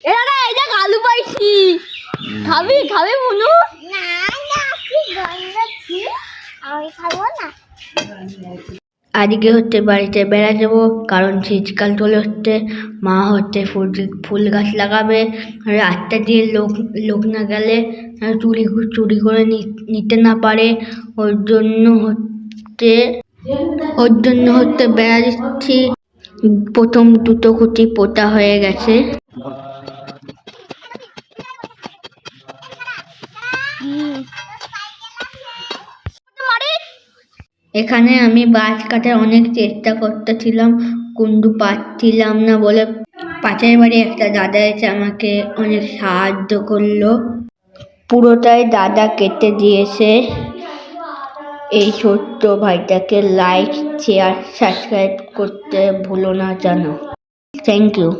এরা এই যে আলু পাইছি, খাবি খাবি মুনু? না না কি গন্ধ, আমি খাবো না। আজকে হচ্ছে বাড়িতে বেড়া যাবো, কারণ শীতকাল চলে হচ্ছে। মা হচ্ছে ফুল গাছ লাগাবে, রাস্তা দিয়ে লোক না গেলে চুরি করে নিতে না পারে। ওর জন্য হচ্ছে বেড়া দিচ্ছি। প্রথম দুটো খুঁটি পোতা হয়ে গেছে। এখানে আমি গাছ কাটার অনেক চেষ্টা করতেছিলাম, কিন্তু পাচ্ছিলাম না বলে পাশের বাড়ি একটা দাদা এসে আমাকে অনেক সাহায্য করলো। পুরোটাই দাদা কেটে দিয়েছে। এই ছোট্ট ভাইটাকে লাইক, শেয়ার, সাবস্ক্রাইব করতে ভুলো না জানো। Thank you.